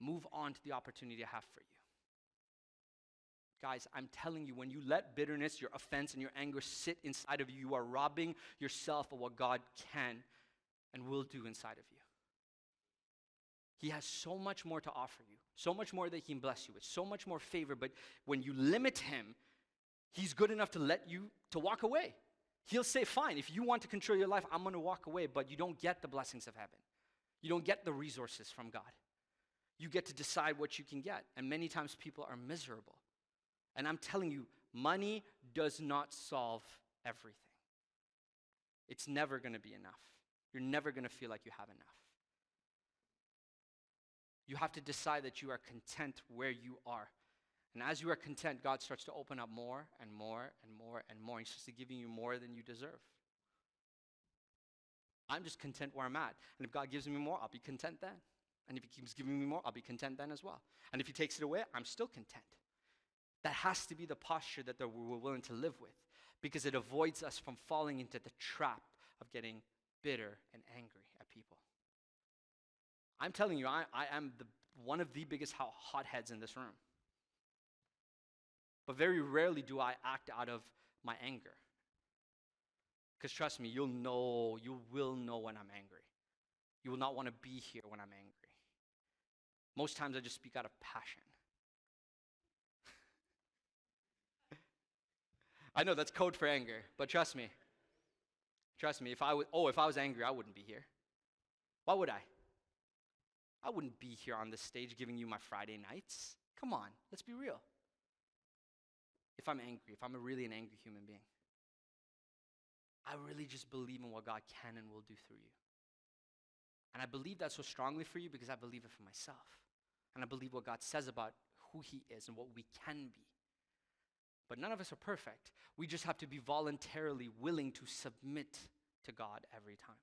move on to the opportunity I have for you. Guys, I'm telling you, when you let bitterness, your offense, and your anger sit inside of you, you are robbing yourself of what God can and will do inside of you. He has so much more to offer you, so much more that he can bless you with, so much more favor, but when you limit him, he's good enough to let you to walk away. He'll say, fine, if you want to control your life, I'm going to walk away, but you don't get the blessings of heaven. You don't get the resources from God. You get to decide what you can get, and many times people are miserable. And I'm telling you, money does not solve everything. It's never going to be enough. You're never going to feel like you have enough. You have to decide that you are content where you are. And as you are content, God starts to open up more and more and more and more. He starts to giving you more than you deserve. I'm just content where I'm at. And if God gives me more, I'll be content then. And if he keeps giving me more, I'll be content then as well. And if he takes it away, I'm still content. That has to be the posture that we're willing to live with, because it avoids us from falling into the trap of getting bitter and angry at people. I'm telling you, I am one of the biggest hotheads in this room. But very rarely do I act out of my anger. Because trust me, you will know when I'm angry. You will not want to be here when I'm angry. Most times I just speak out of passion. I know that's code for anger, but trust me, if I was angry, I wouldn't be here. Why would I? I wouldn't be here on this stage giving you my Friday nights. Come on, let's be real. If I'm angry, if I'm really an angry human being, I really just believe in what God can and will do through you. And I believe that so strongly for you because I believe it for myself. And I believe what God says about who he is and what we can be. But none of us are perfect. We just have to be voluntarily willing to submit to God every time.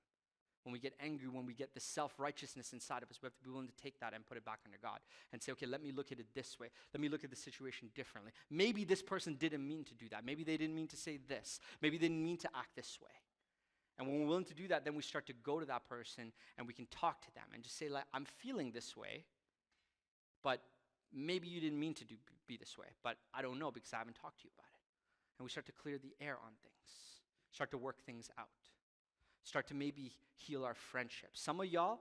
When we get angry, when we get the self-righteousness inside of us, we have to be willing to take that and put it back under God and say, okay, let me look at it this way. Let me look at the situation differently. Maybe this person didn't mean to do that. Maybe they didn't mean to say this. Maybe they didn't mean to act this way. And when we're willing to do that, then we start to go to that person and we can talk to them and just say, like, I'm feeling this way, but maybe you didn't mean to be this way, but I don't know because I haven't talked to you about it. And we start to clear the air on things, start to work things out, start to maybe heal our friendships. Some of y'all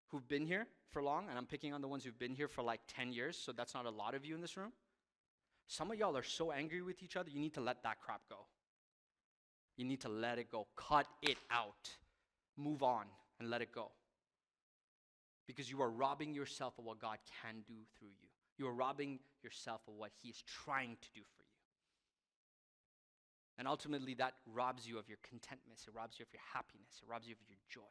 who've been here for long, and I'm picking on the ones who've been here for like 10 years, so that's not a lot of you in this room. Some of y'all are so angry with each other, you need to let that crap go. You need to let it go. Cut it out. Move on and let it go. Because you are robbing yourself of what God can do through you. You are robbing yourself of what He is trying to do for you. And ultimately, that robs you of your contentment. It robs you of your happiness. It robs you of your joy.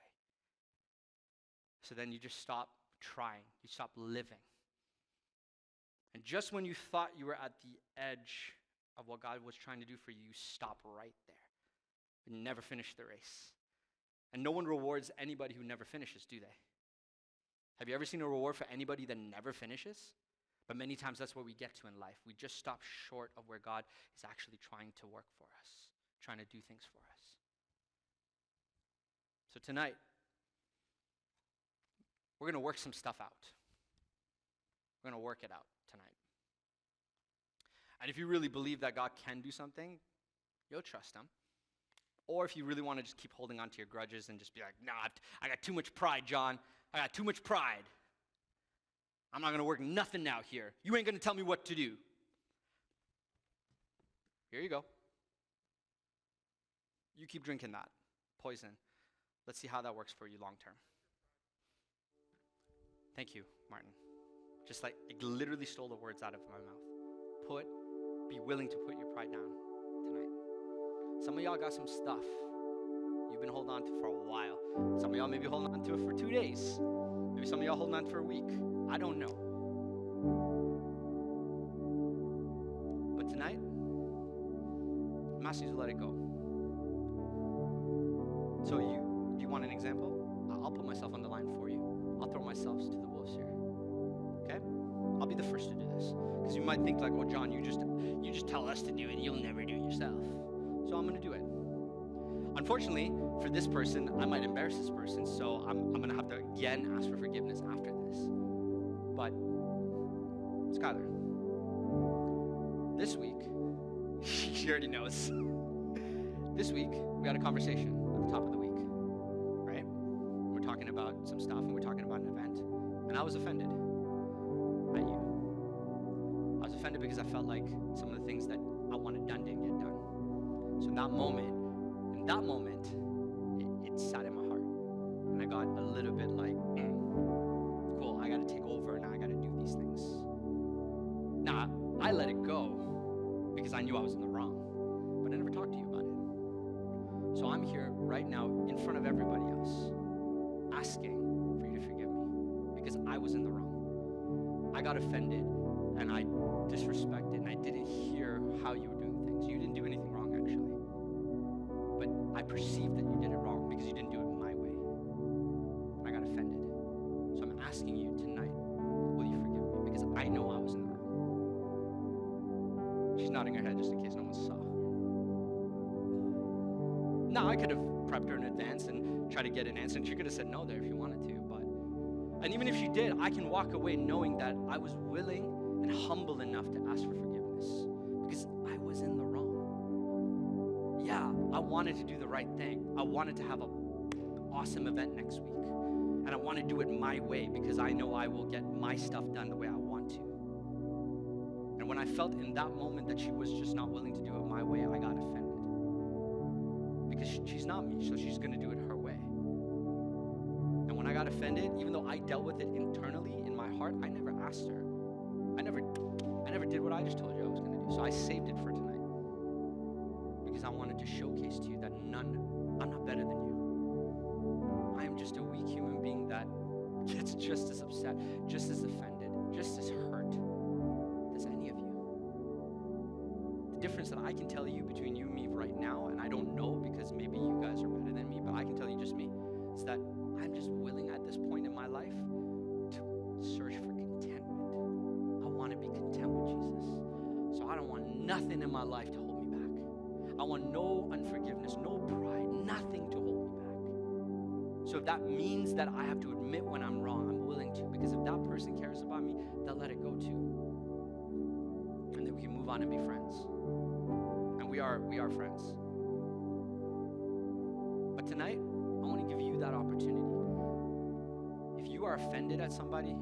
So then you just stop trying. You stop living. And just when you thought you were at the edge of what God was trying to do for you, you stop right there. And never finish the race. And no one rewards anybody who never finishes, do they? Have you ever seen a reward for anybody that never finishes? But many times that's where we get to in life. We just stop short of where God is actually trying to work for us, trying to do things for us. So tonight, we're going to work some stuff out. We're going to work it out tonight. And if you really believe that God can do something, you'll trust Him. Or if you really want to just keep holding on to your grudges and just be like, nah, I got too much pride, John. I got too much pride. I'm not going to work nothing out here. You ain't going to tell me what to do. Here you go. You keep drinking that poison. Let's see how that works for you long term. Thank you, Martin. Just like it literally stole the words out of my mouth. Be willing to put your pride down tonight. Some of y'all got some stuff you've been holding on to for a while. Some of y'all may be holding on to it for 2 days. Maybe some of y'all holding on for a week. I don't know. But tonight, I'm asking you to let it go. So do you want an example? I'll put myself on the line for you. I'll throw myself to the wolves here. Okay? I'll be the first to do this. Because you might think like, oh, John, you just tell us to do it. You'll never do it yourself. So I'm going to do it. Unfortunately, for this person, I might embarrass this person, so I'm going to have to again ask for forgiveness after this. But, Skylar, this week, she already knows. This week, we had a conversation at the top of the week, right? We're talking about some stuff, and we're talking about an event, and I was offended at you. I was offended because I felt like some of the things that I wanted done didn't get done. So in that moment, it sat in my heart. And I got a little bit like, cool, I got to take over, and I got to do these things. Now, I let it go because I knew I was in the wrong, but I never talked to you about it. So I'm here right now in front of everybody else, asking for you to forgive me because I was in the wrong. I got offended, and I disrespected, and I didn't hear how you were doing things. You didn't do anything wrong, actually. But I perceived that you did it wrong because you didn't do it my way. And I got offended. So I'm asking you tonight, will you forgive me? Because I know I was in the wrong. She's nodding her head just in case no one saw. Now, I could have prepped her in advance and tried to get an answer, and she could have said no there if you wanted to. And even if she did, I can walk away knowing that I was willing and humble enough to ask for forgiveness because I was in the wrong. Yeah, I wanted to do the right thing. I wanted to have an awesome event next week. And I want to do it my way because I know I will get my stuff done the way I want to. And when I felt in that moment that she was just not willing to do it my way, I got offended. Because she's not me, so she's going to do it her way. And when I got offended, even though I dealt with it internally in my heart, I never asked her. I never did what I just told you I was going to do. So I saved it for tonight. Because I wanted to showcase to you that I'm not better than you. I am just a weak human being that gets just as upset, just as offended, just as hurt as any of you. The difference that I can tell you between you and me right now, and I don't know because maybe you guys are better than me, but I can tell you just me, is that I'm just willing at this point in my life to search for contentment. I want to be content with Jesus. So I don't want nothing in my life to hold me back. I want no unforgiveness, no pride, nothing to hold me back. So if that means that I have to admit when I'm wrong, I'm willing to, because if that person cares about me, they'll let it go too. And then we can move on and be friends. And we are friends. But tonight, I want to give you that opportunity. If you are offended at somebody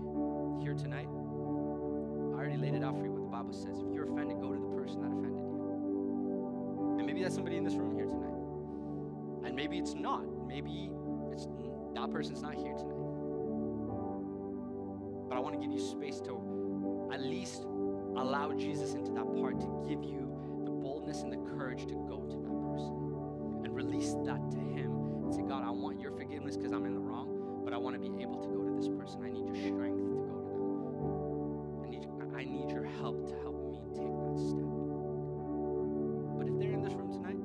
here tonight, I already laid it out for you what the Bible says. If you're offended, go to the person that offended you. And maybe that's somebody in this room here tonight. And maybe it's not. Maybe that person's not here tonight. But I want to give you space to at least allow Jesus into that part, to give you the boldness and the courage to go to that person and release that to him and say, God, I want your forgiveness because I'm in the wrong, but I want to be able to go to this person. I need your strength to go to them. I need your help to help me take that step. But if they're in this room tonight,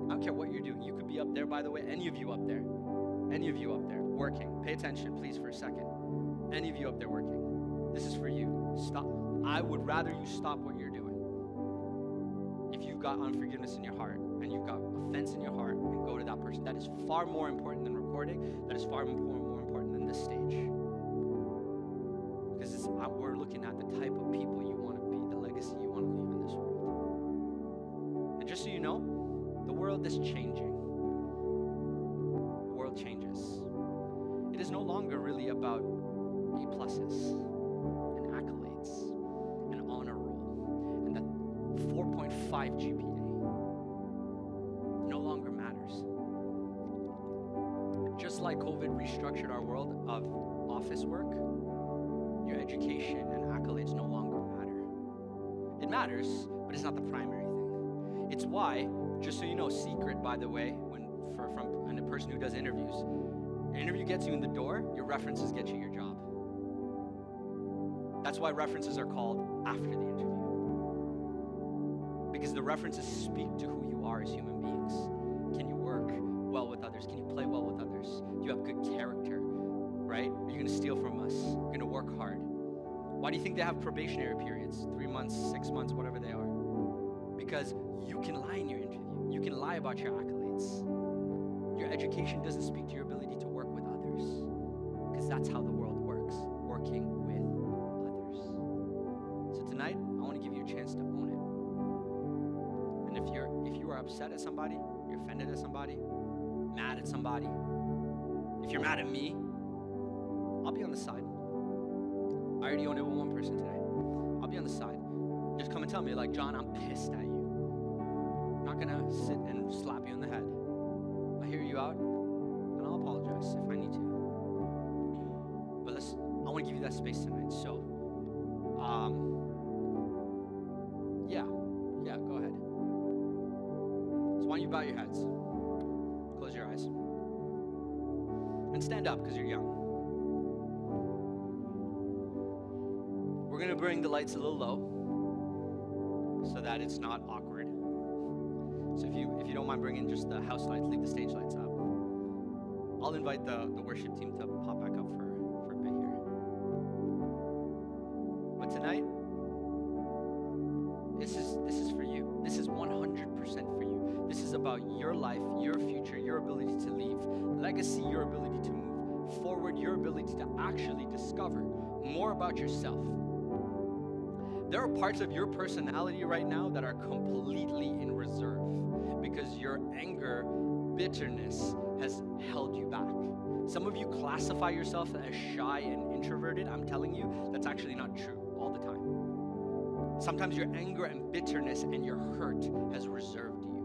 I don't care what you're doing. You could be up there, by the way. Any of you up there, working. Pay attention, please, for a second. Any of you up there working, this is for you. Stop. I would rather you stop what you're doing. If you've got unforgiveness in your heart and you've got offense in your heart, and go to that person. That is far more important than recording. That is far more important than this stage. Because we're looking at the type of people you want to be, the legacy you want to leave in this world. And just so you know, the world is changing. The world changes. It is no longer really about A pluses and accolades and honor roll and that 4.5 GPA. No longer matters. Just like COVID restructured our world of office work, your education and accolades no longer matter. It matters, but it's not the primary thing. It's why, just so you know, secret, by the way, from a person who does interviews, an interview gets you in the door, your references get you your job. That's why references are called after the interview. Because the references speak to who you are as human beings. Can you work well with others? Can you play well with others? Do you have good character, right? Are you going to steal from us? You're going to work hard. Why do you think they have probationary periods? 3 months, 6 months, whatever they are. Because you can lie in your interview. You can lie about your accolades. Your education doesn't speak to your ability to work with others. Because that's how the world works, working with others. So tonight, I want to give you a chance to own it. And if you are upset at somebody, you're offended at somebody, mad at somebody, if you're mad at me, I'll be on the side. I already own it with one person today. I'll be on the side. Just come and tell me, like, John, I'm pissed at you. I'm not going to sit and slap you in the head. I hear you out, and I'll apologize if I need to. But I want to give you that space tonight. So, yeah, go ahead. So why don't you bow your heads, close your eyes, and stand up because you're young. We're going to bring the lights a little low so that it's not awkward. So if you don't mind bringing just the house lights, leave the stage lights up. I'll invite the worship team to pop back up for a bit here. But tonight, this is for you. This is 100% for you. This is about your life, your future, your ability to leave legacy, your ability to move forward, your ability to actually discover more about yourself. There are parts of your personality right now that are completely in reserve because your anger, bitterness has held you back. Some of you classify yourself as shy and introverted. I'm telling you, that's actually not true all the time. Sometimes your anger and bitterness and your hurt has reserved you.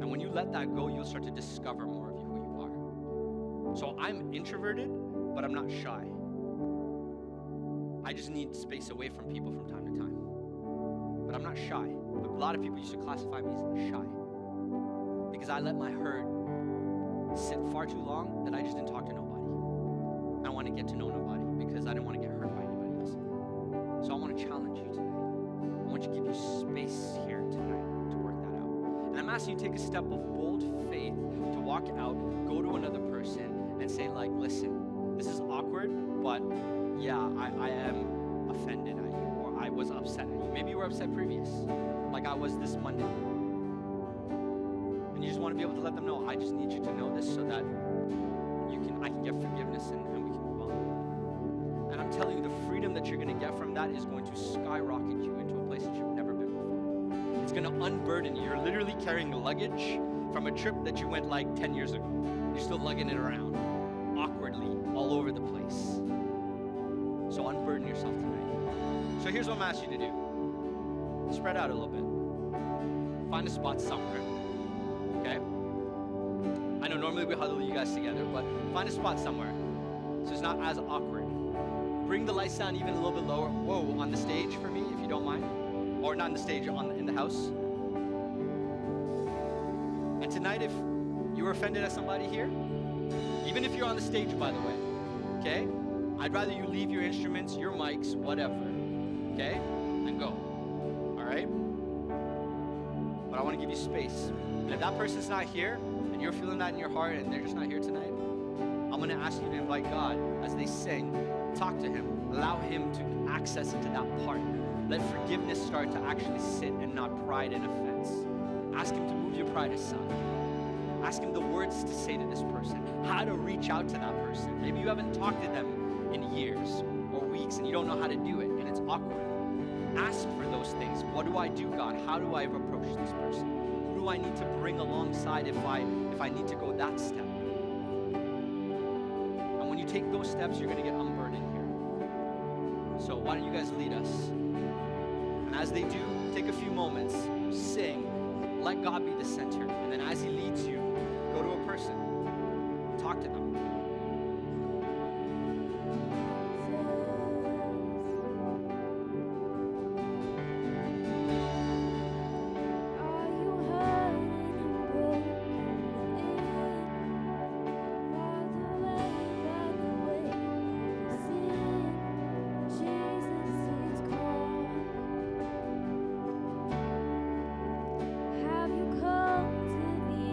And when you let that go, you'll start to discover more of who you are. So I'm introverted, but I'm not shy. I just need space away from people from time to time. But I'm not shy. But a lot of people used to classify me as shy. Because I let my hurt sit far too long that I just didn't talk to nobody. I don't want to get to know nobody because I didn't want to get hurt by anybody else. So I want to challenge you tonight. I want to give you space here tonight to work that out. And I'm asking you to take a step of bold faith to walk out, go to another person and say, like, listen, this is awkward, but yeah, I am offended at you, or I was upset at you. Maybe you were upset previous, like I was this Monday. And you just want to be able to let them know, I just need you to know this so that I can get forgiveness and we can move on. And I'm telling you, the freedom that you're going to get from that is going to skyrocket you into a place that you've never been before. It's going to unburden you. You're literally carrying luggage from a trip that you went like 10 years ago. You're still lugging it around awkwardly all over the place. So unburden yourself tonight. So here's what I'm asking you to do. Spread out a little bit. Find a spot somewhere. Okay? I know normally we huddle you guys together, but find a spot somewhere so it's not as awkward. Bring the lights down even a little bit lower. Whoa, on the stage for me, if you don't mind. Or not on the stage, in the house. And tonight, if you were offended at somebody here, even if you're on the stage, by the way, okay? I'd rather you leave your instruments, your mics, whatever, okay? And go, all right? But I want to give you space. And if that person's not here, and you're feeling that in your heart, and they're just not here tonight, I'm going to ask you to invite God as they sing. Talk to him. Allow him to access into that part. Let forgiveness start to actually sit and not pride and offense. Ask him to move your pride aside. Ask him the words to say to this person. How to reach out to that person. Maybe you haven't talked to them in years or weeks and you don't know how to do it and it's awkward. Ask for those things. What do I do, God? How do I approach this person? Who do I need to bring alongside if I need to go that step? And when you take those steps, you're going to get unburdened here. So why don't you guys lead us? And as they do, take a few moments, sing, let God be the center. And then as he leads you, go to a person, talk to them. Have you come to the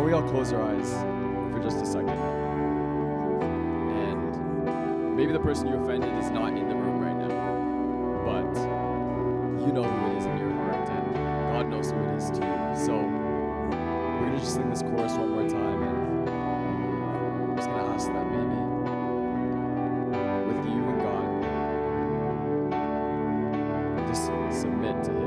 we all close our eyes for just a second? And maybe the person you offended is not in the room right now, but you know who it is in your heart, and God knows who it is too. So we're gonna just sing this chorus one more time, and I'm just gonna ask that maybe with you and God, just submit to Him.